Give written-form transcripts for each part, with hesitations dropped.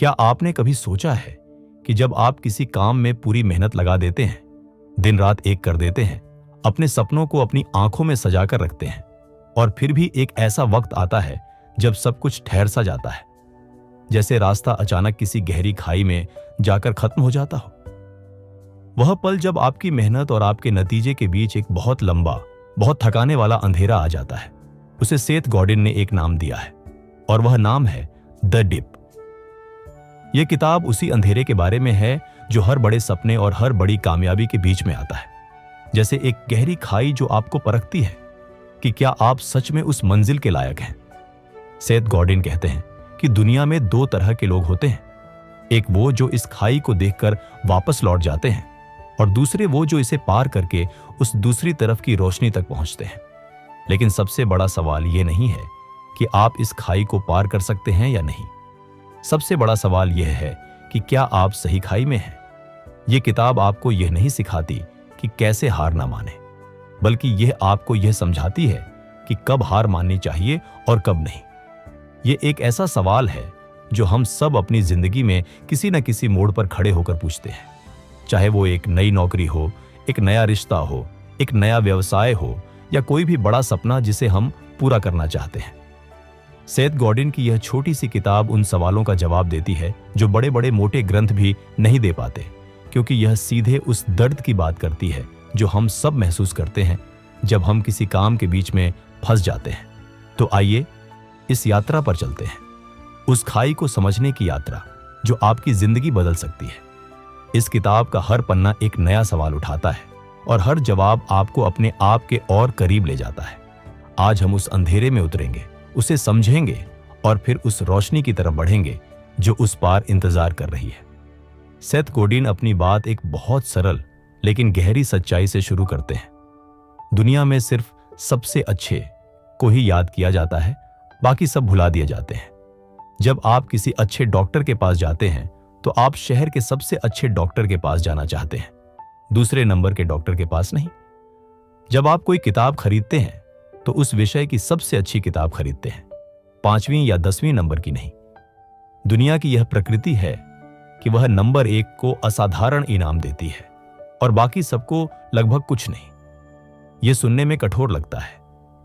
क्या आपने कभी सोचा है कि जब आप किसी काम में पूरी मेहनत लगा देते हैं, दिन रात एक कर देते हैं, अपने सपनों को अपनी आंखों में सजा कर रखते हैं, और फिर भी एक ऐसा वक्त आता है जब सब कुछ ठहर सा जाता है, जैसे रास्ता अचानक किसी गहरी खाई में जाकर खत्म हो जाता हो। वह पल जब आपकी मेहनत और आपके नतीजे के बीच एक बहुत लंबा, बहुत थकाने वाला अंधेरा आ जाता है। उसे सेथ गॉडिन ने एक नाम दिया है, और वह नाम है द डिप। यह किताब उसी अंधेरे के बारे में है जो हर बड़े सपने और हर बड़ी कामयाबी के बीच में आता है, जैसे एक गहरी खाई जो आपको परखती है कि क्या आप सच में उस मंजिल के लायक हैं। सेथ गॉडिन कहते हैं कि दुनिया में दो तरह के लोग होते हैं, एक वो जो इस खाई को देखकर वापस लौट जाते हैं, और दूसरे वो जो इसे पार करके उस दूसरी तरफ की रोशनी तक पहुंचते हैं। लेकिन सबसे बड़ा सवाल यह नहीं है कि आप इस खाई को पार कर सकते हैं या नहीं। सबसे बड़ा सवाल यह है कि क्या आप सही खाई में हैं। यह किताब आपको यह नहीं सिखाती कि कैसे हार ना माने, बल्कि यह आपको यह समझाती है कि कब हार माननी चाहिए और कब नहीं। यह एक ऐसा सवाल है जो हम सब अपनी जिंदगी में किसी न किसी मोड़ पर खड़े होकर पूछते हैं, चाहे वो एक नई नौकरी हो, एक नया रिश्ता हो, एक नया व्यवसाय हो, या कोई भी बड़ा सपना जिसे हम पूरा करना चाहते हैं। सेथ गॉडिन की यह छोटी सी किताब उन सवालों का जवाब देती है जो बड़े बड़े मोटे ग्रंथ भी नहीं दे पाते, क्योंकि यह सीधे उस दर्द की बात करती है जो हम सब महसूस करते हैं जब हम किसी काम के बीच में फंस जाते हैं। तो आइए इस यात्रा पर चलते हैं, उस खाई को समझने की यात्रा जो आपकी जिंदगी बदल सकती है। इस किताब का हर पन्ना एक नया सवाल उठाता है, और हर जवाब आपको अपने आप के और करीब ले जाता है। आज हम उस अंधेरे में उतरेंगे, उसे समझेंगे, और फिर उस रोशनी की तरफ बढ़ेंगे जो उस पार इंतजार कर रही है। सेथ गॉडिन अपनी बात एक बहुत सरल लेकिन गहरी सच्चाई से शुरू करते हैं। दुनिया में सिर्फ सबसे अच्छे को ही याद किया जाता है, बाकी सब भुला दिए जाते हैं। जब आप किसी अच्छे डॉक्टर के पास जाते हैं तो आप शहर के सबसे अच्छे डॉक्टर के पास जाना चाहते हैं, दूसरे नंबर के डॉक्टर के पास नहीं। जब आप कोई किताब खरीदते हैं तो उस विषय की सबसे अच्छी किताब खरीदते हैं, 5वीं या 10वीं नंबर की नहीं। दुनिया की यह प्रकृति है कि वह नंबर 1 को असाधारण इनाम देती है और बाकी सबको लगभग कुछ नहीं। यह सुनने में कठोर लगता है,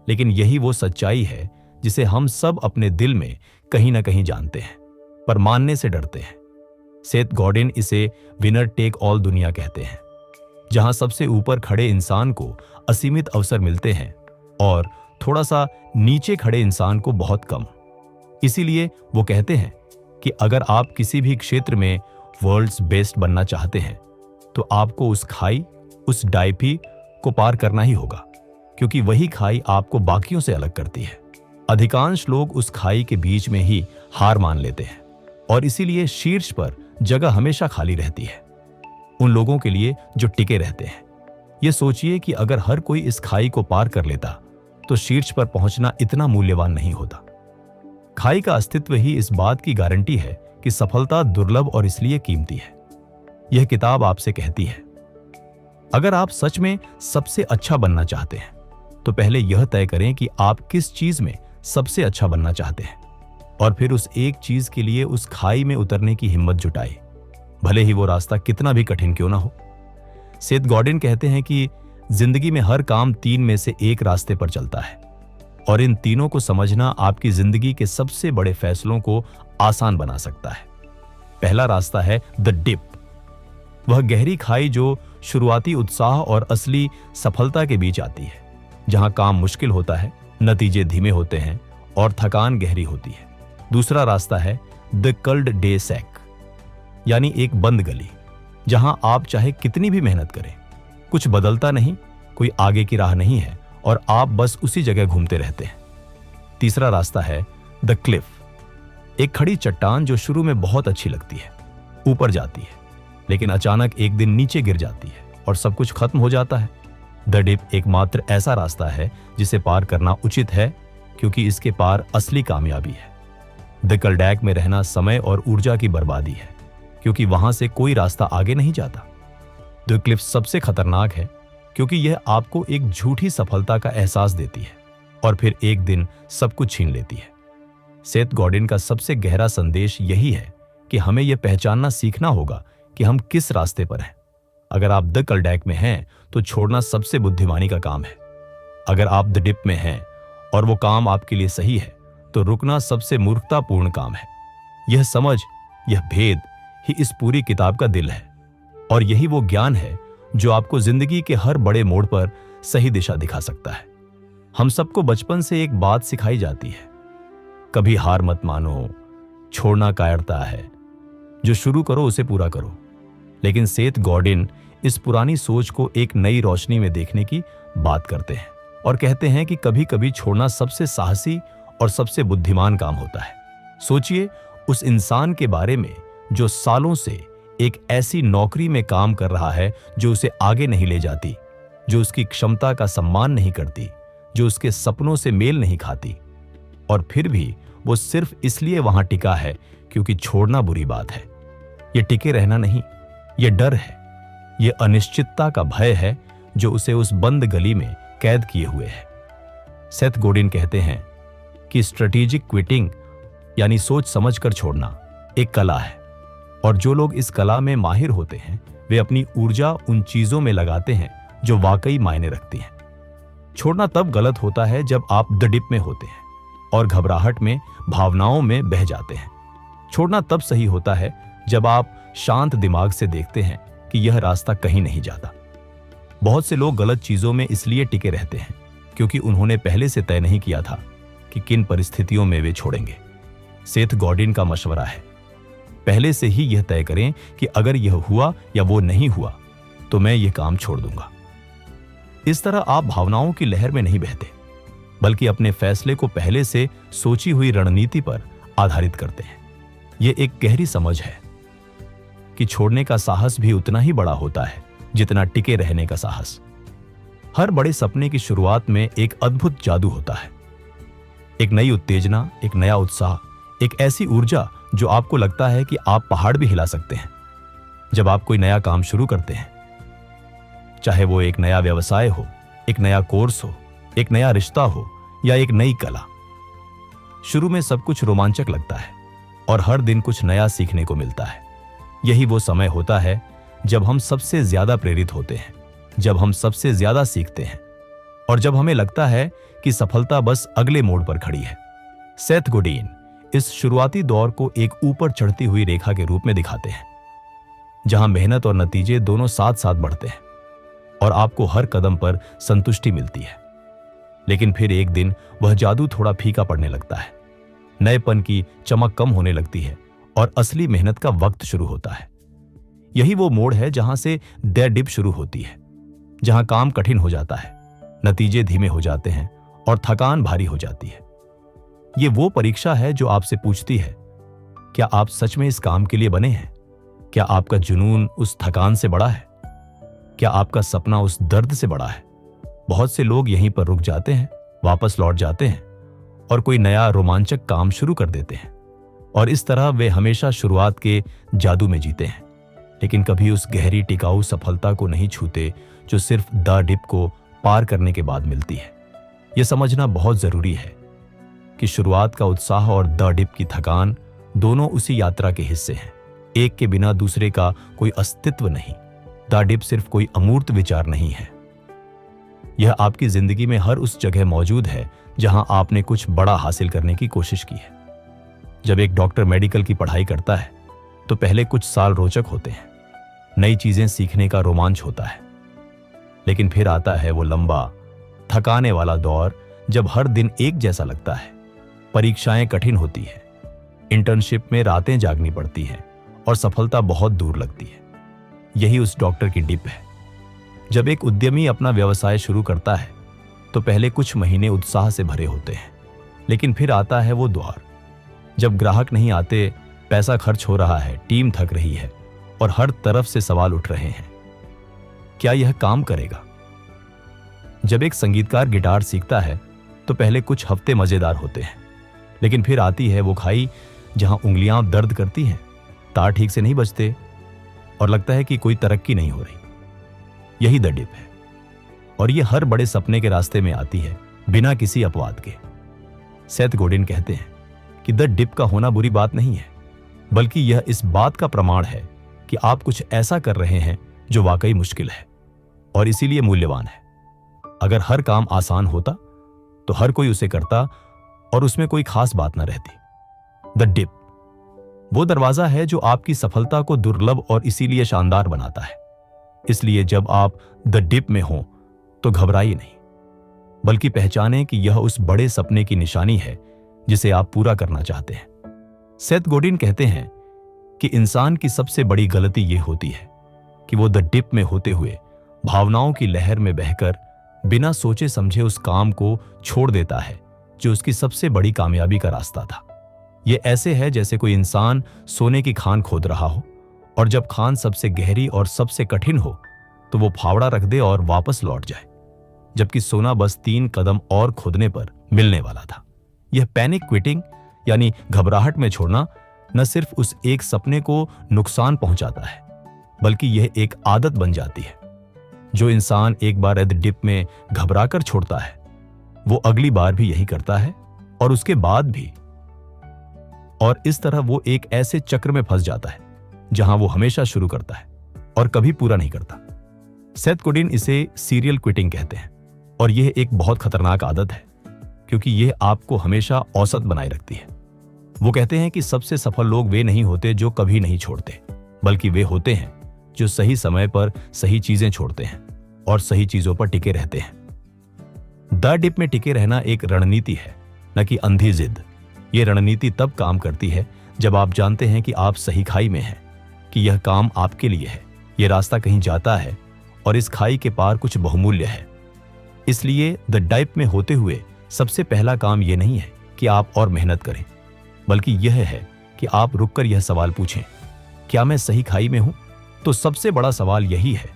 लेकिन यही वो सच्चाई है जिसे हम सब अपने दिल में कहीं ना कहीं जानते हैं, पर मानने से डरते हैं। सेथ गॉडिन इसे विनर टेक ऑल दुनिया कहते हैं, जहां सबसे ऊपर खड़े इंसान को असीमित अवसर मिलते हैं और थोड़ा सा नीचे खड़े इंसान को बहुत कम। इसीलिए वो कहते हैं कि अगर आप किसी भी क्षेत्र में वर्ल्ड्स बेस्ट बनना चाहते हैं तो आपको उस खाई, उस डायपी को पार करना ही होगा, क्योंकि वही खाई आपको बाकियों से अलग करती है। अधिकांश लोग उस खाई के बीच में ही हार मान लेते हैं, और इसीलिए शीर्ष पर जगह हमेशा खाली रहती है उन लोगों के लिए जो टिके रहते हैं। ये सोचिए कि अगर हर कोई इस खाई को पार कर लेता तो शीर्ष पर पहुंचना इतना मूल्यवान नहीं होता। खाई का अस्तित्व ही इस बात की गारंटी है कि सफलता दुर्लभ और इसलिए कीमती है। यह किताब आपसे कहती है, अगर आप सच में सबसे अच्छा बनना चाहते हैं तो पहले यह तय करें कि आप किस चीज में सबसे अच्छा बनना चाहते हैं, और फिर उस एक चीज के लिए उस खाई में उतरने की हिम्मत जुटाए, भले ही वो रास्ता कितना भी कठिन क्यों ना हो। सेथ गॉडिन कहते हैं कि जिंदगी में हर काम 3 में से एक रास्ते पर चलता है, और इन तीनों को समझना आपकी जिंदगी के सबसे बड़े फैसलों को आसान बना सकता है। पहला रास्ता है द डिप, वह गहरी खाई जो शुरुआती उत्साह और असली सफलता के बीच आती है, जहां काम मुश्किल होता है, नतीजे धीमे होते हैं और थकान गहरी होती है। दूसरा रास्ता है द कल्ड डे सैक, यानी एक बंद गली, जहां आप चाहे कितनी भी मेहनत करें, कुछ बदलता नहीं, कोई आगे की राह नहीं है, और आप बस उसी जगह घूमते रहते हैं। तीसरा रास्ता है द क्लिफ, एक खड़ी चट्टान जो शुरू में बहुत अच्छी लगती है, ऊपर जाती है, लेकिन अचानक एक दिन नीचे गिर जाती है और सब कुछ खत्म हो जाता है। द डिप एकमात्र ऐसा रास्ता है जिसे पार करना उचित है, क्योंकि इसके पार असली कामयाबी है। द कलडैक में रहना समय और ऊर्जा की बर्बादी है, क्योंकि वहां से कोई रास्ता आगे नहीं जाता। द क्लिफ सबसे खतरनाक है, क्योंकि यह आपको एक झूठी सफलता का एहसास देती है और फिर एक दिन सब कुछ छीन लेती है। सेथ गॉडिन का सबसे गहरा संदेश यही है कि हमें यह पहचानना सीखना होगा कि हम किस रास्ते पर हैं। अगर आप द कलडैक में हैं तो छोड़ना सबसे बुद्धिमानी का काम है। अगर आप द डिप में हैं और वो काम आपके लिए सही है तो रुकना सबसे मूर्खतापूर्ण काम है। यह समझ, यह भेद ही इस पूरी किताब का दिल है और यही वो ज्ञान है जो आपको जिंदगी के हर बड़े मोड़ पर सही दिशा दिखा सकता है। हम सबको बचपन से एक बात सिखाई जाती है, कभी हार मत मानो, छोड़ना कायरता है, जो शुरू करो उसे पूरा करो। लेकिन सेथ गॉर्डन इस पुरानी सोच को एक नई रोशनी में देखने की बात करते हैं और कहते हैं कि कभी कभी छोड़ना सबसे साहसी और सबसे बुद्धिमान काम होता है। सोचिए उस इंसान के बारे में जो सालों से एक ऐसी नौकरी में काम कर रहा है जो उसे आगे नहीं ले जाती, जो उसकी क्षमता का सम्मान नहीं करती, जो उसके सपनों से मेल नहीं खाती, और फिर भी वो सिर्फ इसलिए वहां टिका है क्योंकि छोड़ना बुरी बात है। ये टिके रहना नहीं, ये डर है, ये अनिश्चितता का भय है जो उसे उस बंद गली में कैद किए हुए है। सेथ गॉर्डन कहते हैं कि स्ट्रेटेजिक क्विटिंग यानी सोच समझकर छोड़ना एक कला है, और जो लोग इस कला में माहिर होते हैं वे अपनी ऊर्जा उन चीजों में लगाते हैं जो वाकई मायने रखती हैं। छोड़ना तब गलत होता है जब आप द डिप में होते हैं और घबराहट में, भावनाओं में बह जाते हैं। छोड़ना तब सही होता है जब आप शांत दिमाग से देखते हैं कि यह रास्ता कहीं नहीं जाता। बहुत से लोग गलत चीजों में इसलिए टिके रहते हैं क्योंकि उन्होंने पहले से तय नहीं किया था कि किन परिस्थितियों में वे छोड़ेंगे। सेथ गॉर्डन का मशवरा है, पहले से ही यह तय करें कि अगर यह हुआ या वो नहीं हुआ तो मैं यह काम छोड़ दूंगा। इस तरह आप भावनाओं की लहर में नहीं बहते, बल्कि अपने फैसले को पहले से सोची हुई रणनीति पर आधारित करते हैं। यह एक गहरी समझ है कि छोड़ने का साहस भी उतना ही बड़ा होता है जितना टिके रहने का साहस। हर बड़े सपने की शुरुआत में एक अद्भुत जादू होता है, एक नई उत्तेजना, एक नया उत्साह, एक ऐसी ऊर्जा जो आपको लगता है कि आप पहाड़ भी हिला सकते हैं। जब आप कोई नया काम शुरू करते हैं, चाहे वो एक नया व्यवसाय हो, एक नया कोर्स हो, एक नया रिश्ता हो या एक नई कला, शुरू में सब कुछ रोमांचक लगता है और हर दिन कुछ नया सीखने को मिलता है। यही वो समय होता है जब हम सबसे ज्यादा प्रेरित होते हैं, जब हम सबसे ज्यादा सीखते हैं और जब हमें लगता है कि सफलता बस अगले मोड़ पर खड़ी है। सेथ गॉर्डन इस शुरुआती दौर को एक ऊपर चढ़ती हुई रेखा के रूप में दिखाते हैं, जहां मेहनत और नतीजे दोनों साथ साथ बढ़ते हैं और आपको हर कदम पर संतुष्टि मिलती है। लेकिन फिर एक दिन वह जादू थोड़ा फीका पड़ने लगता है, नएपन की चमक कम होने लगती है और असली मेहनत का वक्त शुरू होता है। यही वो मोड़ है जहां से द डिप शुरू होती है, जहां काम कठिन हो जाता है, नतीजे धीमे हो जाते हैं और थकान भारी हो जाती है। ये वो परीक्षा है जो आपसे पूछती है, क्या आप सच में इस काम के लिए बने हैं? क्या आपका जुनून उस थकान से बड़ा है? क्या आपका सपना उस दर्द से बड़ा है? बहुत से लोग यहीं पर रुक जाते हैं, वापस लौट जाते हैं और कोई नया रोमांचक काम शुरू कर देते हैं, और इस तरह वे हमेशा शुरुआत के जादू में जीते हैं, लेकिन कभी उस गहरी टिकाऊ सफलता को नहीं छूते जो सिर्फ द डिप को पार करने के बाद मिलती है। यह समझना बहुत जरूरी है कि शुरुआत का उत्साह और द डिप की थकान दोनों उसी यात्रा के हिस्से हैं। एक के बिना दूसरे का कोई अस्तित्व नहीं। द डिप सिर्फ कोई अमूर्त विचार नहीं है, यह आपकी जिंदगी में हर उस जगह मौजूद है जहां आपने कुछ बड़ा हासिल करने की कोशिश की है। जब एक डॉक्टर मेडिकल की पढ़ाई करता है तो पहले कुछ साल रोचक होते हैं, नई चीजें सीखने का रोमांच होता है, लेकिन फिर आता है वो लंबा थकाने वाला दौर जब हर दिन एक जैसा लगता है, परीक्षाएं कठिन होती है, इंटर्नशिप में रातें जागनी पड़ती हैं और सफलता बहुत दूर लगती है। यही उस डॉक्टर की डिप है। जब एक उद्यमी अपना व्यवसाय शुरू करता है तो पहले कुछ महीने उत्साह से भरे होते हैं, लेकिन फिर आता है वो दौर जब ग्राहक नहीं आते, पैसा खर्च हो रहा है, टीम थक रही है और हर तरफ से सवाल उठ रहे हैं, क्या यह काम करेगा? जब एक संगीतकार गिटार सीखता है तो पहले कुछ हफ्ते मजेदार होते हैं, लेकिन फिर आती है वो खाई जहां उंगलियां दर्द करती हैं, तार ठीक से नहीं बजते और लगता है कि कोई तरक्की नहीं हो रही। यही द डिप है, और ये हर बड़े सपने के रास्ते में आती है बिना किसी अपवाद के। सेथ गॉर्डन कहते हैं कि द डिप का होना बुरी बात नहीं है, बल्कि यह इस बात का प्रमाण है कि आप कुछ ऐसा कर रहे हैं जो वाकई मुश्किल है और इसीलिए मूल्यवान है। अगर हर काम आसान होता तो हर कोई उसे करता और उसमें कोई खास बात न रहती। द डिप वो दरवाजा है जो आपकी सफलता को दुर्लभ और इसीलिए शानदार बनाता है। इसलिए जब आप द डिप में हो तो घबराइए नहीं, बल्कि पहचानें कि यह उस बड़े सपने की निशानी है जिसे आप पूरा करना चाहते हैं। सेथ गोडिन कहते हैं कि इंसान की सबसे बड़ी गलती यह होती है कि वो द डिप में होते हुए भावनाओं की लहर में बहकर बिना सोचे समझे उस काम को छोड़ देता है जो उसकी सबसे बड़ी कामयाबी का रास्ता था। यह ऐसे है जैसे कोई इंसान सोने की खान खोद रहा हो और जब खान सबसे गहरी और सबसे कठिन हो तो वो फावड़ा रख दे और वापस लौट जाए, जबकि सोना बस 3 कदम और खोदने पर मिलने वाला था। यह पैनिक क्विटिंग यानी घबराहट में छोड़ना न सिर्फ उस एक सपने को नुकसान पहुंचाता है, बल्कि यह एक आदत बन जाती है। जो इंसान एक बार द डिप में घबराकर छोड़ता है वो अगली बार भी यही करता है और उसके बाद भी, और इस तरह वो एक ऐसे चक्र में फंस जाता है जहां वो हमेशा शुरू करता है और कभी पूरा नहीं करता। सेथ गोडिन इसे सीरियल क्विटिंग कहते हैं और यह एक बहुत खतरनाक आदत है क्योंकि यह आपको हमेशा औसत बनाए रखती है। वो कहते हैं कि सबसे सफल लोग वे नहीं होते जो कभी नहीं छोड़ते, बल्कि वे होते हैं जो सही समय पर सही चीजें छोड़ते हैं और सही चीजों पर टिके रहते हैं। द डिप में टिके रहना एक रणनीति है, न कि अंधी जिद। यह रणनीति तब काम करती है जब आप जानते हैं कि आप सही खाई में हैं, कि यह काम आपके लिए है, यह रास्ता कहीं जाता है और इस खाई के पार कुछ बहुमूल्य है। इसलिए द डिप में होते हुए सबसे पहला काम यह नहीं है कि आप और मेहनत करें, बल्कि यह है कि आप रुककर यह सवाल पूछें, क्या मैं सही खाई में हूं? तो सबसे बड़ा सवाल यही है,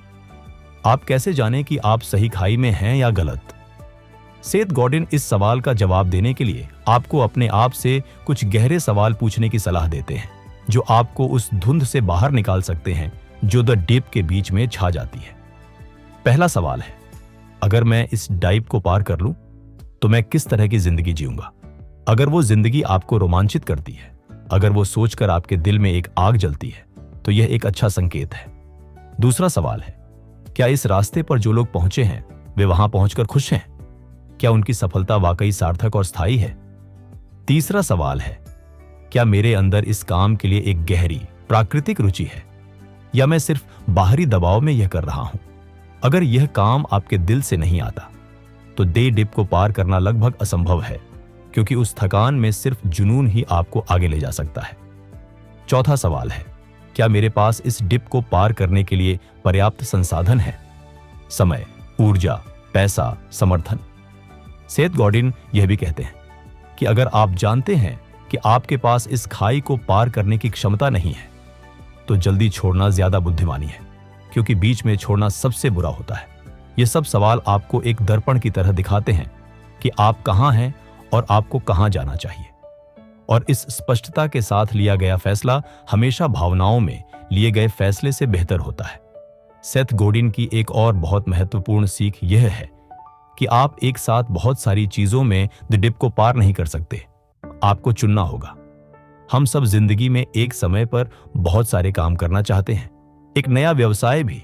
आप कैसे जानें कि आप सही खाई में हैं या गलत? सेथ गोडिन इस सवाल का जवाब देने के लिए आपको अपने आप से कुछ गहरे सवाल पूछने की सलाह देते हैं जो आपको उस धुंध से बाहर निकाल सकते हैं जो द डिप के बीच में छा जाती है। पहला सवाल है, अगर मैं इस डिप को पार कर लूं तो मैं किस तरह की जिंदगी जीऊंगा? अगर वो जिंदगी आपको रोमांचित करती है, अगर वो सोचकर आपके दिल में एक आग जलती है, तो यह एक अच्छा संकेत है। दूसरा सवाल है, क्या इस रास्ते पर जो लोग पहुंचे हैं वे वहां पहुंचकर खुश हैं? क्या उनकी सफलता वाकई सार्थक और स्थायी है? तीसरा सवाल है, क्या मेरे अंदर इस काम के लिए एक गहरी प्राकृतिक रुचि है या मैं सिर्फ बाहरी दबाव में यह कर रहा हूं? अगर यह काम आपके दिल से नहीं आता तो द डिप को पार करना लगभग असंभव है, क्योंकि उस थकान में सिर्फ जुनून ही आपको आगे ले जा सकता है। चौथा सवाल है, क्या मेरे पास इस डिप को पार करने के लिए पर्याप्त संसाधन है? समय, ऊर्जा, पैसा, समर्थन। सेथ गोडिन यह भी कहते हैं कि अगर आप जानते हैं कि आपके पास इस खाई को पार करने की क्षमता नहीं है तो जल्दी छोड़ना ज्यादा बुद्धिमानी है, क्योंकि बीच में छोड़ना सबसे बुरा होता है। ये सब सवाल आपको एक दर्पण की तरह दिखाते हैं कि आप कहां हैं और आपको कहां जाना चाहिए, और इस स्पष्टता के साथ लिया गया फैसला हमेशा भावनाओं में लिए गए फैसले से बेहतर होता है। सेथ गोडिन की एक और बहुत महत्वपूर्ण सीख यह है कि आप एक साथ बहुत सारी चीजों में द डिप को पार नहीं कर सकते, आपको चुनना होगा। हम सब जिंदगी में एक समय पर बहुत सारे काम करना चाहते हैं, एक नया व्यवसाय भी,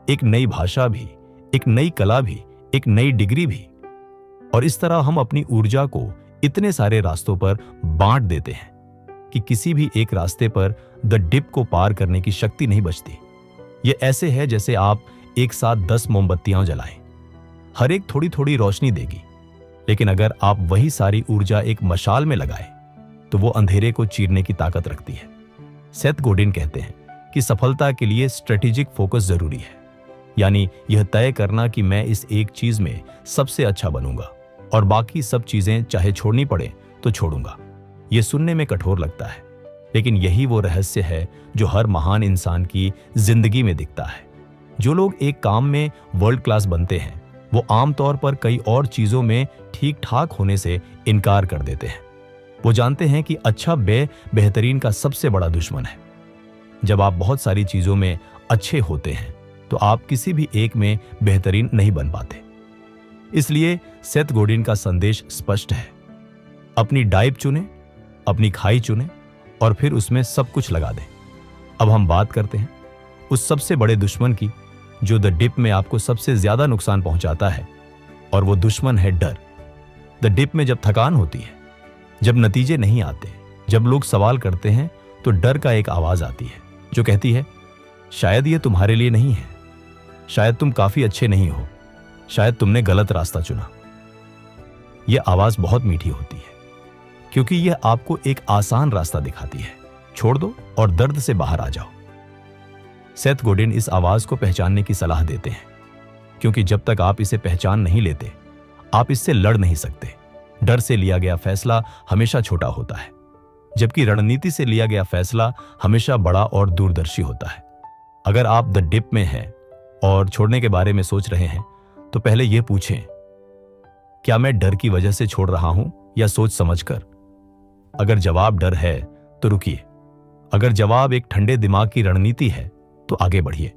एक नई भाषा भी, एक नई कला भी, एक नई डिग्री भी, और इस तरह हम अपनी ऊर्जा को इतने सारे रास्तों पर बांट देते हैं कि किसी भी एक रास्ते पर द डिप को पार करने की शक्ति नहीं बचती। यह ऐसे है जैसे आप एक साथ 10 मोमबत्तियां जलाएं, हर एक थोड़ी थोड़ी रोशनी देगी, लेकिन अगर आप वही सारी ऊर्जा एक मशाल में लगाएं तो वो अंधेरे को चीरने की ताकत रखती है। सेथ गोडिन कहते हैं कि सफलता के लिए स्ट्रेटेजिक फोकस जरूरी है, यानी यह तय करना कि मैं इस एक चीज में सबसे अच्छा बनूंगा और बाकी सब चीजें चाहे छोड़नी पड़े तो छोड़ूंगा। यह सुनने में कठोर लगता है, लेकिन यही वो रहस्य है जो हर महान इंसान की जिंदगी में दिखता है। जो लोग एक काम में वर्ल्ड क्लास बनते हैं वो आमतौर पर कई और चीजों में ठीक ठाक होने से इनकार कर देते हैं। वो जानते हैं कि अच्छा बेहतरीन का सबसे बड़ा दुश्मन है। जब आप बहुत सारी चीजों में अच्छे होते हैं तो आप किसी भी एक में बेहतरीन नहीं बन पाते। इसलिए सेथ गोडिन का संदेश स्पष्ट है, अपनी डाइब चुने, अपनी खाई चुने और फिर उसमें सब कुछ लगा दें। अब हम बात करते हैं उस सबसे बड़े दुश्मन की जो द डिप में आपको सबसे ज्यादा नुकसान पहुंचाता है, और वो दुश्मन है डर। द डिप में जब थकान होती है, जब नतीजे नहीं आते, जब लोग सवाल करते हैं, तो डर का एक आवाज आती है जो कहती है शायद ये तुम्हारे लिए नहीं है, शायद तुम काफी अच्छे नहीं हो, शायद तुमने गलत रास्ता चुना। यह आवाज बहुत मीठी होती है क्योंकि यह आपको एक आसान रास्ता दिखाती है। छोड़ दो और दर्द से बाहर आ जाओ। सेथ गोडिन इस आवाज को पहचानने की सलाह देते हैं क्योंकि जब तक आप इसे पहचान नहीं लेते, आप इससे लड़ नहीं सकते। डर से लिया गया फैसला हमेशा छोटा होता है, जबकि रणनीति से लिया गया फैसला हमेशा बड़ा और दूरदर्शी होता है। अगर आप द डिप में हैं और छोड़ने के बारे में सोच रहे हैं, तो पहले यह पूछें, क्या मैं डर की वजह से छोड़ रहा हूं या सोच समझकर? अगर जवाब डर है तो रुकिए। अगर जवाब एक ठंडे दिमाग की रणनीति है तो आगे बढ़िए।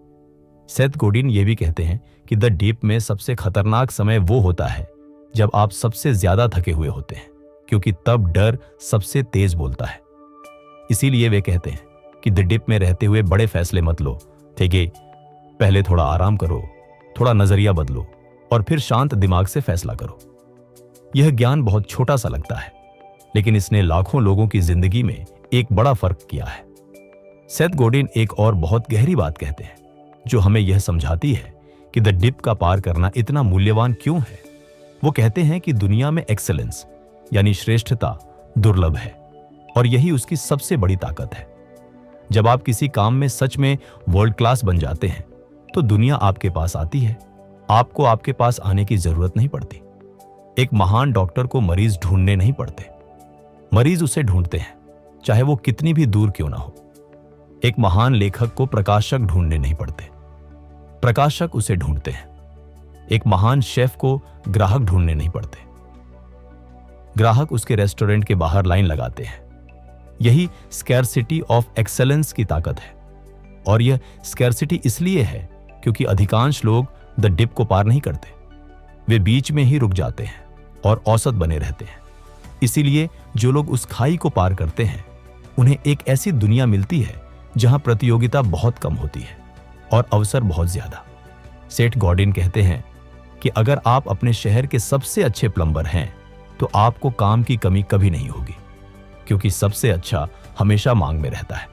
सेथ गोडिन ये भी कहते हैं कि द डीप में सबसे खतरनाक समय वो होता है जब आप सबसे ज्यादा थके हुए होते हैं, क्योंकि तब डर सबसे तेज बोलता है। इसीलिए वे कहते हैं कि द डिप में रहते हुए बड़े फैसले मत लो। ठीक है, पहले थोड़ा आराम करो, थोड़ा नजरिया बदलो और फिर शांत दिमाग से फैसला करो। यह ज्ञान बहुत छोटा सा लगता है, लेकिन इसने लाखों लोगों की जिंदगी में एक बड़ा फर्क किया है। सेथ गोडिन एक और बहुत गहरी बात कहते हैं जो हमें यह समझाती है कि द डिप का पार करना इतना मूल्यवान क्यों है। वो कहते हैं कि दुनिया में एक्सेलेंस यानी श्रेष्ठता दुर्लभ है और यही उसकी सबसे बड़ी ताकत है। जब आप किसी काम में सच में वर्ल्ड क्लास बन जाते हैं, तो दुनिया आपके पास आती है। आपको आपके पास आने की जरूरत नहीं पड़ती। एक महान डॉक्टर को मरीज ढूंढने नहीं पड़ते, मरीज उसे ढूंढते हैं, चाहे वो कितनी भी दूर क्यों ना हो। एक महान लेखक को प्रकाशक ढूंढने नहीं पड़ते, प्रकाशक उसे ढूंढते हैं। एक महान शेफ को ग्राहक ढूंढने नहीं पड़ते, ग्राहक उसके रेस्टोरेंट के बाहर लाइन लगाते हैं। यही स्कैरसिटी ऑफ एक्सेलेंस की ताकत है। और यह स्कैरसिटी इसलिए है क्योंकि अधिकांश लोग द डिप को पार नहीं करते। वे बीच में ही रुक जाते हैं और औसत बने रहते हैं। इसीलिए जो लोग उस खाई को पार करते हैं, उन्हें एक ऐसी दुनिया मिलती है जहां प्रतियोगिता बहुत कम होती है और अवसर बहुत ज्यादा। सेठ गॉडिन कहते हैं कि अगर आप अपने शहर के सबसे अच्छे प्लम्बर हैं, तो आपको काम की कमी कभी नहीं होगी, क्योंकि सबसे अच्छा हमेशा मांग में रहता है।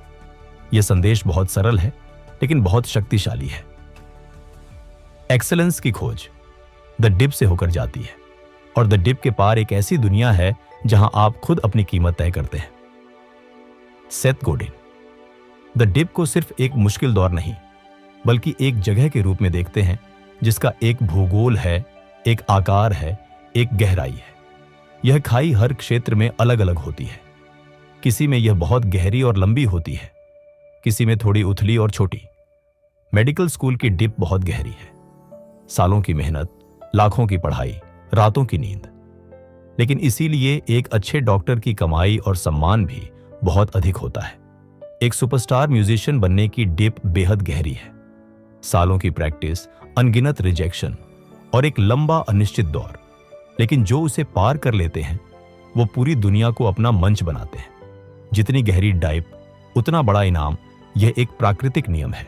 यह संदेश बहुत सरल है, लेकिन बहुत शक्तिशाली है। एक्सेलेंस की खोज द डिप से होकर जाती है, और द डिप के पार एक ऐसी दुनिया है जहां आप खुद अपनी कीमत तय करते हैं। सेथ गोडिन द डिप को सिर्फ एक मुश्किल दौर नहीं, बल्कि एक जगह के रूप में देखते हैं जिसका एक भूगोल है, एक आकार है, एक गहराई है। यह खाई हर क्षेत्र में अलग अलग होती है। किसी में यह बहुत गहरी और लंबी होती है, किसी में थोड़ी उथली और छोटी। मेडिकल स्कूल की डिप बहुत गहरी है, सालों की मेहनत, लाखों की पढ़ाई, रातों की नींद। लेकिन इसीलिए एक अच्छे डॉक्टर की कमाई और सम्मान भी बहुत अधिक होता है। एक सुपरस्टार म्यूजिशियन बनने की डिप बेहद गहरी है, सालों की प्रैक्टिस, अनगिनत रिजेक्शन और एक लंबा अनिश्चित दौर। लेकिन जो उसे पार कर लेते हैं, वो पूरी दुनिया को अपना मंच बनाते हैं। जितनी गहरी डिप, उतना बड़ा इनाम। यह एक प्राकृतिक नियम है।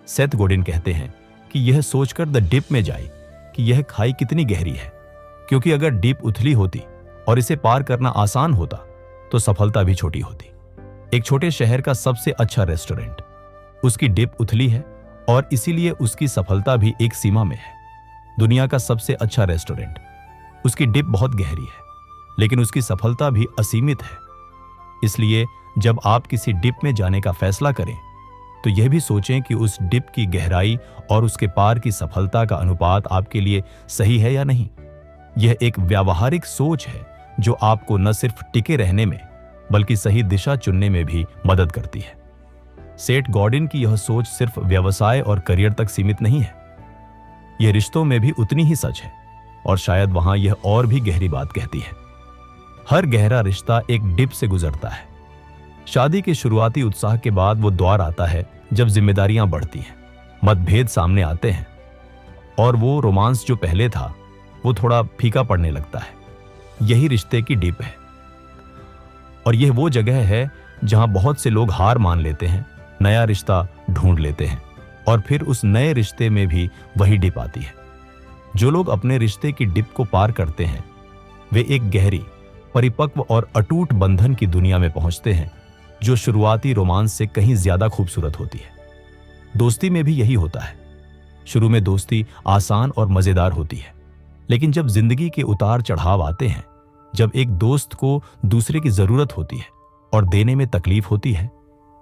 सेथ गोडिन कहते हैं कि यह सोचकर द डिप में जाए कि यह खाई कितनी गहरी है, क्योंकि अगर डिप उथली होती और इसे पार करना आसान होता, तो सफलता भी छोटी होती। एक छोटे शहर का सबसे अच्छा रेस्टोरेंट, उसकी डिप उथली है और इसीलिए उसकी सफलता भी एक सीमा में है। दुनिया का सबसे अच्छा रेस्टोरेंट, उसकी डिप बहुत गहरी है, लेकिन उसकी सफलता भी असीमित है। इसलिए जब आप किसी डिप में जाने का फैसला करें, तो यह भी सोचें कि उस डिप की गहराई और उसके पार की सफलता का अनुपात आपके लिए सही है या नहीं। यह एक व्यावहारिक सोच है जो आपको न सिर्फ टिके रहने में, बल्कि सही दिशा चुनने में भी मदद करती है। सेठ गॉडिन की यह सोच सिर्फ व्यवसाय और करियर तक सीमित नहीं है, यह रिश्तों में भी उतनी ही सच है, और शायद वहां यह और भी गहरी बात कहती है। हर गहरा रिश्ता एक डिप से गुजरता है। शादी के शुरुआती उत्साह के बाद वो द्वार आता है जब जिम्मेदारियां बढ़ती हैं, मतभेद सामने आते हैं, और वो रोमांस जो पहले था वो थोड़ा फीका पड़ने लगता है। यही रिश्ते की डिप है, और यह वो जगह है जहां बहुत से लोग हार मान लेते हैं, नया रिश्ता ढूंढ लेते हैं और फिर उस नए रिश्ते में भी वही डिप आती है। जो लोग अपने रिश्ते की डिप को पार करते हैं वे एक गहरी, परिपक्व और अटूट बंधन की दुनिया में पहुंचते हैं जो शुरुआती रोमांस से कहीं ज्यादा खूबसूरत होती है। दोस्ती में भी यही होता है। शुरू में दोस्ती आसान और मजेदार होती है, लेकिन जब जिंदगी के उतार चढ़ाव आते हैं, जब एक दोस्त को दूसरे की जरूरत होती है और देने में तकलीफ होती है,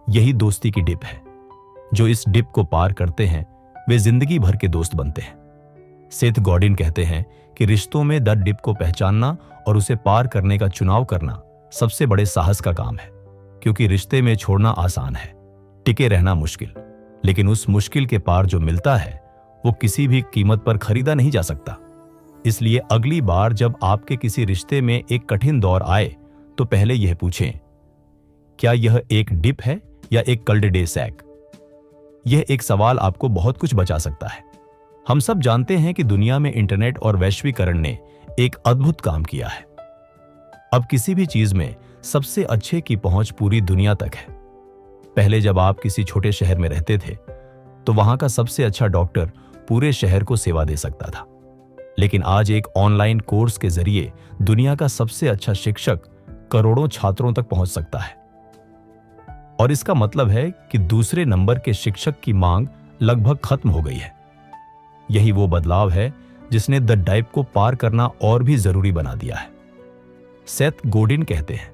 यही दोस्ती की डिप है। जो इस डिप को पार करते हैं वे जिंदगी भर के दोस्त बनते हैं। सेथ गॉडिन कहते हैं कि रिश्तों में द डिप को पहचानना और उसे पार करने का चुनाव करना सबसे बड़े साहस का काम है, क्योंकि रिश्ते में छोड़ना आसान है, टिके रहना मुश्किल, लेकिन उस मुश्किल के पार जो मिलता है वो किसी भी कीमत पर खरीदा नहीं जा सकता। इसलिए अगली बार जब आपके किसी रिश्ते में एक कठिन दौर आए तो पहले यह पूछें, क्या यह एक डिप है या एक कल्ड डे सैक? यह एक सवाल आपको बहुत कुछ बचा सकता है। हम सब जानते हैं कि दुनिया में इंटरनेट और वैश्वीकरण ने एक अद्भुत काम किया है। अब किसी भी चीज में सबसे अच्छे की पहुंच पूरी दुनिया तक है। पहले जब आप किसी छोटे शहर में रहते थे तो वहां का सबसे अच्छा डॉक्टर पूरे शहर को सेवा दे सकता था, लेकिन आज एक ऑनलाइन कोर्स के जरिए दुनिया का सबसे अच्छा शिक्षक करोड़ों छात्रों तक पहुंच सकता है। और इसका मतलब है कि दूसरे नंबर के शिक्षक की मांग लगभग खत्म हो गई है। यही वो बदलाव है जिसने द डिप को पार करना और भी जरूरी बना दिया है। सेथ गॉडिन कहते हैं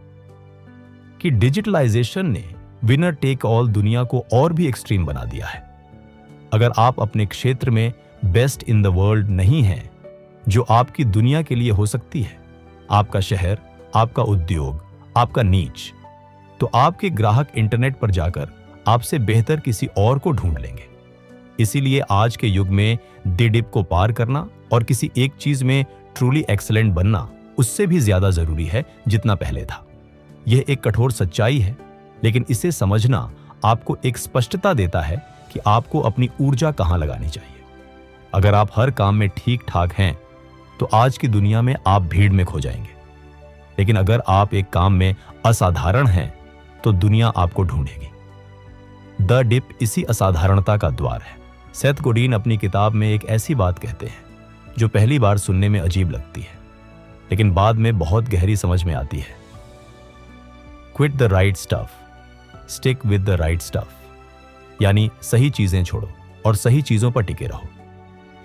कि डिजिटलाइजेशन ने विनर टेक ऑल दुनिया को और भी एक्सट्रीम बना दिया है। अगर आप अपने क्षेत्र में बेस्ट इन द वर्ल्ड नहीं हैं, जो आपकी दुनिया के लिए हो सकती है, आपका शहर, आपका उद्योग, आपका नीच, तो आपके ग्राहक इंटरनेट पर जाकर आपसे बेहतर किसी और को ढूंढ लेंगे। इसीलिए आज के युग में द डिप को पार करना और किसी एक चीज में ट्रूली एक्सीलेंट बनना उससे भी ज्यादा जरूरी है जितना पहले था। यह एक कठोर सच्चाई है, लेकिन इसे समझना आपको एक स्पष्टता देता है कि आपको अपनी ऊर्जा कहां लगानी चाहिए। अगर आप हर काम में ठीक ठाक हैं तो आज की दुनिया में आप भीड़ में खो जाएंगे, लेकिन अगर आप एक काम में असाधारण हैं तो दुनिया आपको ढूंढेगी। द डिप इसी असाधारणता का द्वार है। सेथ गॉडिन अपनी किताब में एक ऐसी बात कहते हैं जो पहली बार सुनने में अजीब लगती है, लेकिन बाद में बहुत गहरी समझ में आती है। Quit the right stuff, stick with the right stuff, यानी सही चीजें छोड़ो और सही चीजों पर टिके रहो।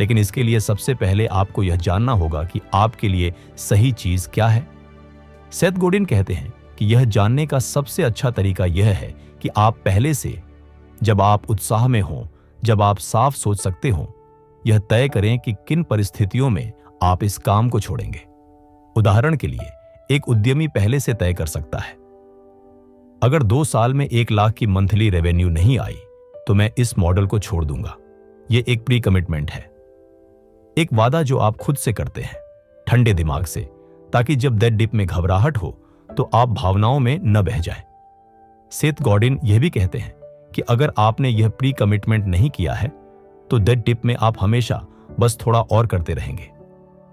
लेकिन इसके लिए सबसे पहले आपको यह जानना होगा कि आपके लिए सही चीज क्या है। सेथ गॉडिन कहते हैं कि यह जानने का सबसे अच्छा तरीका यह है कि आप पहले से, जब आप उत्साह में हों, जब आप साफ सोच सकते हों, यह तय करें कि किन परिस्थितियों में आप इस काम को छोड़ेंगे। उदाहरण के लिए, एक उद्यमी पहले से तय कर सकता है, अगर 2 साल में 1 लाख की मंथली रेवेन्यू नहीं आई तो मैं इस मॉडल को छोड़ दूंगा। यह एक प्री कमिटमेंट है, एक वादा जो आप खुद से करते हैं, ठंडे दिमाग से, ताकि जब द डिप में घबराहट हो तो आप भावनाओं में न बह जाएं। सेथ गॉडिन यह भी कहते हैं कि अगर आपने यह प्री कमिटमेंट नहीं किया है तो द डिप में आप हमेशा बस थोड़ा और करते रहेंगे,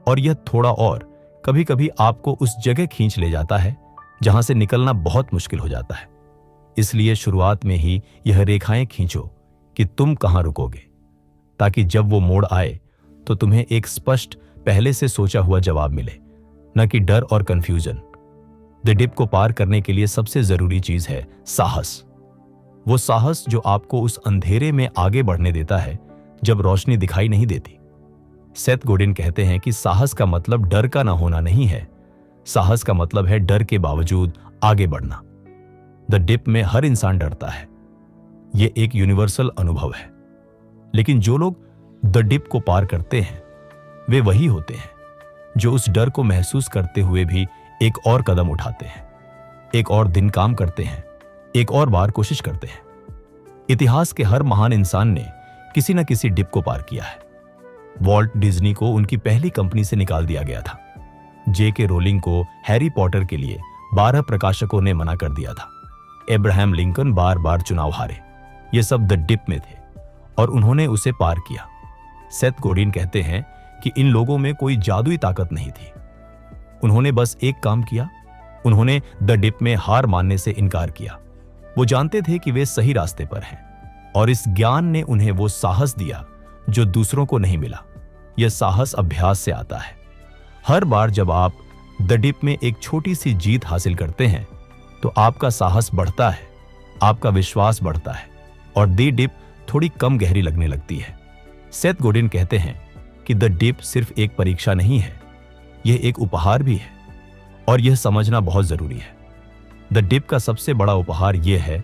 और यह थोड़ा और कभी कभी आपको उस जगह खींच ले जाता है जहां से निकलना बहुत मुश्किल हो जाता है। इसलिए शुरुआत में ही यह रेखाएं खींचो कि तुम कहां रुकोगे, ताकि जब वो मोड़ आए तो तुम्हें एक स्पष्ट, पहले से सोचा हुआ जवाब मिले, न कि डर और कंफ्यूजन। द डिप को पार करने के लिए सबसे जरूरी चीज है साहस। वो साहस जो आपको उस अंधेरे में आगे बढ़ने देता है जब रोशनी दिखाई नहीं देती। सेथ गॉडिन कहते हैं कि साहस का मतलब डर का ना होना नहीं है, साहस का मतलब है डर के बावजूद आगे बढ़ना। द डिप में हर इंसान डरता है, यह एक यूनिवर्सल अनुभव है, लेकिन जो लोग द डिप को पार करते हैं वे वही होते हैं जो उस डर को महसूस करते हुए भी एक और कदम उठाते हैं, एक और दिन काम करते हैं, एक और बार कोशिश करते हैं। इतिहास के हर महान इंसान ने किसी न किसी डिप को पार किया है। वॉल्ट डिज्नी को उनकी पहली कंपनी से निकाल दिया गया था। J.K. रोलिंग को हैरी पॉटर के लिए 12 प्रकाशकों ने मना कर दिया था। अब्राहम लिंकन बार बार चुनाव हारे। ये सब द डिप में थे और उन्होंने उसे पार किया। सेथ गॉडिन कहते हैं कि इन लोगों में कोई जादुई ताकत नहीं थी, उन्होंने बस एक काम किया, उन्होंने द डिप में हार मानने से इनकार किया वो जानते थे कि वे सही रास्ते पर हैं और इस ज्ञान ने उन्हें वो साहस दिया जो दूसरों को नहीं मिला। यह साहस अभ्यास से आता है। हर बार जब आप द डिप में एक छोटी सी जीत हासिल करते हैं तो आपका साहस बढ़ता है, आपका विश्वास बढ़ता है और द डिप थोड़ी कम गहरी लगने लगती है। सेथ गोडिन कहते हैं कि द डिप सिर्फ एक परीक्षा नहीं है, यह एक उपहार भी है और यह समझना बहुत जरूरी है। द डिप का सबसे बड़ा उपहार यह है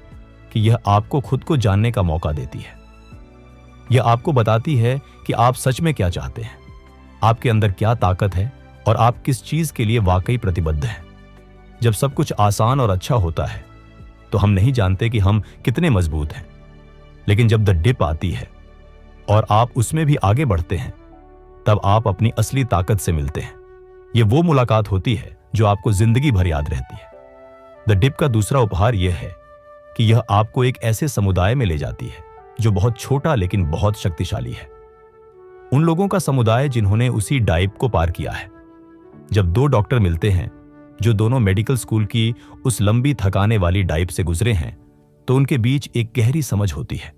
कि यह आपको खुद को जानने का मौका देती है। यह आपको बताती है कि आप सच में क्या चाहते हैं, आपके अंदर क्या ताकत है और आप किस चीज के लिए वाकई प्रतिबद्ध हैं। जब सब कुछ आसान और अच्छा होता है तो हम नहीं जानते कि हम कितने मजबूत हैं, लेकिन जब द डिप आती है और आप उसमें भी आगे बढ़ते हैं तब आप अपनी असली ताकत से मिलते हैं। यह वो मुलाकात होती है जो आपको जिंदगी भर याद रहती है। द डिप का दूसरा उपहार यह है कि यह आपको एक ऐसे समुदाय में ले जाती है जो बहुत छोटा लेकिन बहुत शक्तिशाली है। उन लोगों का समुदाय जिन्होंने उसी डाइप को पार किया है। जब दो डॉक्टर मिलते हैं जो दोनों मेडिकल स्कूल की उस लंबी थकाने वाली डाइप से गुजरे हैं तो उनके बीच एक गहरी समझ होती है,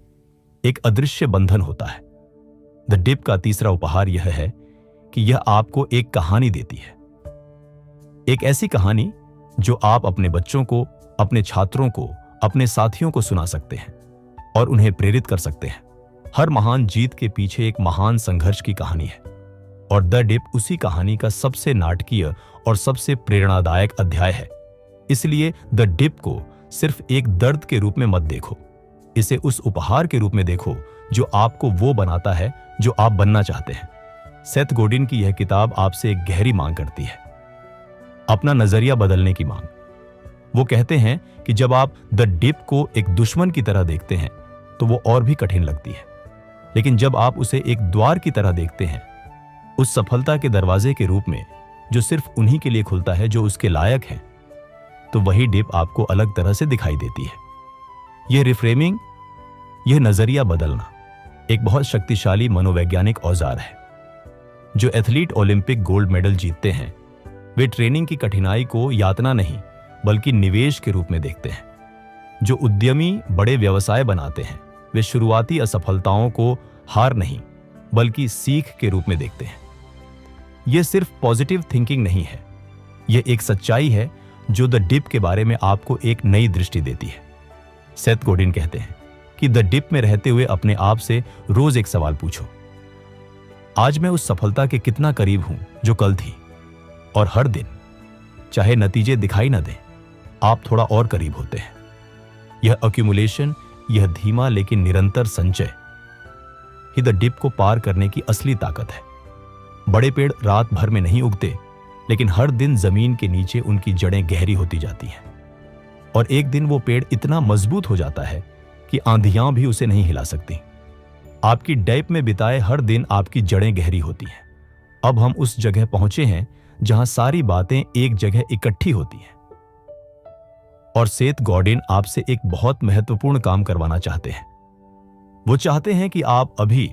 एक अदृश्य बंधन होता है। द डिप का तीसरा उपहार यह है कि यह आपको एक कहानी देती है, एक ऐसी कहानी जो आप अपने बच्चों को, अपने छात्रों को, अपने साथियों को सुना सकते हैं और उन्हें प्रेरित कर सकते हैं। हर महान जीत के पीछे एक महान संघर्ष की कहानी है और द डिप उसी कहानी का सबसे नाटकीय और सबसे प्रेरणादायक अध्याय है। इसलिए द डिप को सिर्फ एक दर्द के रूप में मत देखो, इसे उस उपहार के रूप में देखो जो आपको वो बनाता है जो आप बनना चाहते हैं। सेथ गोडिन की यह किताब आपसे एक गहरी मांग करती है, अपना नजरिया बदलने की मांग। वो कहते हैं कि जब आप द डिप को एक दुश्मन की तरह देखते हैं तो वो और भी कठिन लगती है, लेकिन जब आप उसे एक द्वार की तरह देखते हैं, उस सफलता के दरवाजे के रूप में जो सिर्फ उन्हीं के लिए खुलता है जो उसके लायक हैं, तो वही डिप आपको अलग तरह से दिखाई देती है। यह रिफ्रेमिंग, यह नजरिया बदलना एक बहुत शक्तिशाली मनोवैज्ञानिक औजार है। जो एथलीट ओलंपिक गोल्ड मेडल जीतते हैं वे ट्रेनिंग की कठिनाई को यातना नहीं बल्कि निवेश के रूप में देखते हैं। जो उद्यमी बड़े व्यवसाय बनाते हैं वे शुरुआती असफलताओं को हार नहीं बल्कि सीख के रूप में देखते हैं। यह सिर्फ पॉजिटिव थिंकिंग नहीं है, यह एक सच्चाई है जो द डिप के बारे में आपको एक नई दृष्टि देती है। सेथ गोडिन कहते हैं कि द डिप में रहते हुए अपने आप से रोज एक सवाल पूछो, आज मैं उस सफलता के कितना करीब हूं जो कल थी। और हर दिन, चाहे नतीजे दिखाई न दें, आप थोड़ा और करीब होते हैं। यह अक्यूमुलेशन, यह धीमा लेकिन निरंतर संचय ही द डिप को पार करने की असली ताकत है। बड़े पेड़ रात भर में नहीं उगते, लेकिन हर दिन जमीन के नीचे उनकी जड़ें गहरी होती जाती हैं और एक दिन वो पेड़ इतना मजबूत हो जाता है कि आंधियां भी उसे नहीं हिला सकती। आपकी डाइप में बिताए हर दिन आपकी जड़ें गहरी होती हैं। अब हम उस जगह पहुंचे हैं जहां सारी बातें एक जगह इकट्ठी होती हैं। और सेथ गॉडिन आपसे एक बहुत महत्वपूर्ण काम करवाना चाहते हैं। वो चाहते हैं कि आप अभी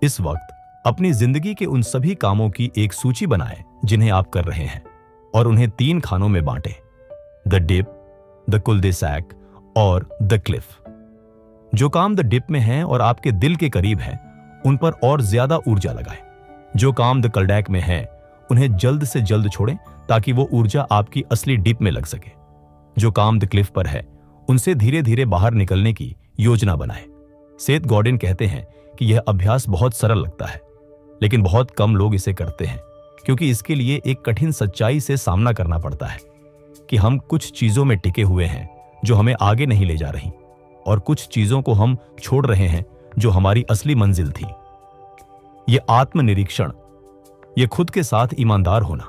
इस वक्त अपनी जिंदगी के उन सभी कामों की एक सूची बनाएं जिन्हें आप कर रहे हैं और उन्हें 3 खानों में बांटें, द डिप, द कुल-दे-सैक और द क्लिफ। जो काम द डिप में हैं और आपके दिल के करीब हैं, उन पर और ज्यादा ऊर्जा लगाएं। जो काम द कलडैक में है उन्हें जल्द से जल्द छोड़ें ताकि वो ऊर्जा आपकी असली डिप में लग सके। जो काम द क्लिफ पर है उनसे धीरे धीरे बाहर निकलने की योजना बनाएं। सेथ गॉडिन कहते हैं कि यह अभ्यास बहुत सरल लगता है, लेकिन बहुत कम लोग इसे करते हैं क्योंकि इसके लिए एक कठिन सच्चाई से सामना करना पड़ता है कि हम कुछ चीजों में टिके हुए हैं जो हमें आगे नहीं ले जा रही और कुछ चीजों को हम छोड़ रहे हैं जो हमारी असली मंजिल थी। यह आत्मनिरीक्षण, यह खुद के साथ ईमानदार होना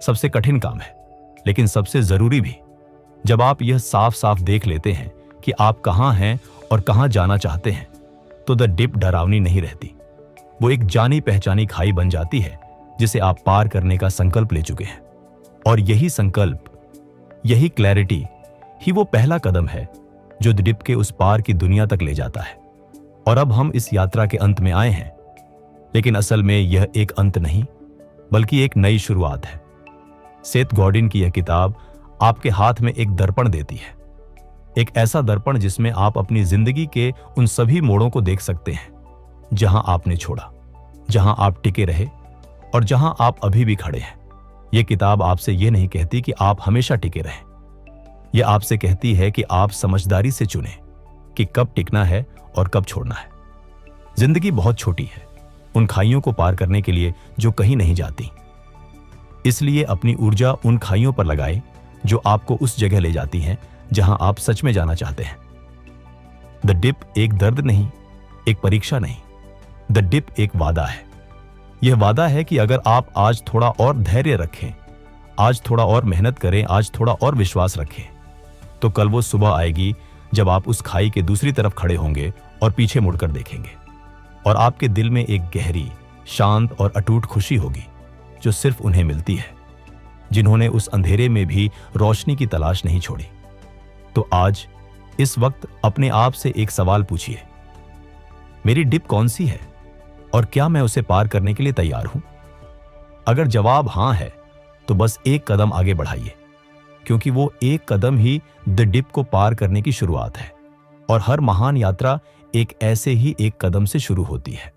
सबसे कठिन काम है, लेकिन सबसे जरूरी भी। जब आप यह साफ साफ देख लेते हैं कि आप कहां हैं और कहां जाना चाहते हैं, तो द डिप डरावनी नहीं रहती। वो एक जानी पहचानी खाई बन जाती है जिसे आप पार करने का संकल्प ले चुके हैं। और यही संकल्प, यही क्लैरिटी ही वो पहला कदम है जो द डिप के उस पार की दुनिया तक ले जाता है। और अब हम इस यात्रा के अंत में आए हैं, लेकिन असल में यह एक अंत नहीं बल्कि एक नई शुरुआत है। सेथ गॉडिन की यह किताब आपके हाथ में एक दर्पण देती है। एक ऐसा दर्पण जिसमें आप अपनी जिंदगी के उन सभी मोड़ों को देख सकते हैं, जहां आपने छोड़ा, जहां आप टिके रहे और जहां आप अभी भी खड़े हैं। यह किताब आपसे यह नहीं कहती कि आप हमेशा टिके रहें। यह आपसे कहती है कि आप समझदारी से चुनें कि कब टिकना है और कब छोड़ना है। जिंदगी बहुत छोटी है उन खाइयों को पार करने के लिए जो कहीं नहीं जाती। इसलिए अपनी ऊर्जा उन खाइयों पर लगाएं जो आपको उस जगह ले जाती हैं जहां आप सच में जाना चाहते हैं। द डिप एक दर्द नहीं, एक परीक्षा नहीं, द डिप एक वादा है। यह वादा है कि अगर आप आज थोड़ा और धैर्य रखें, आज थोड़ा और मेहनत करें, आज थोड़ा और विश्वास रखें, तो कल वो सुबह आएगी जब आप उस खाई के दूसरी तरफ खड़े होंगे और पीछे मुड़कर देखेंगे और आपके दिल में एक गहरी, शांत और अटूट खुशी होगी जो सिर्फ उन्हें मिलती है जिन्होंने उस अंधेरे में भी रोशनी की तलाश नहीं छोड़ी। तो आज इस वक्त अपने आप से एक सवाल पूछिए, मेरी डिप कौन सी है और क्या मैं उसे पार करने के लिए तैयार हूं? अगर जवाब हां है तो बस एक कदम आगे बढ़ाइए, क्योंकि वो एक कदम ही द डिप को पार करने की शुरुआत है और हर महान यात्रा एक ऐसे ही एक कदम से शुरू होती है।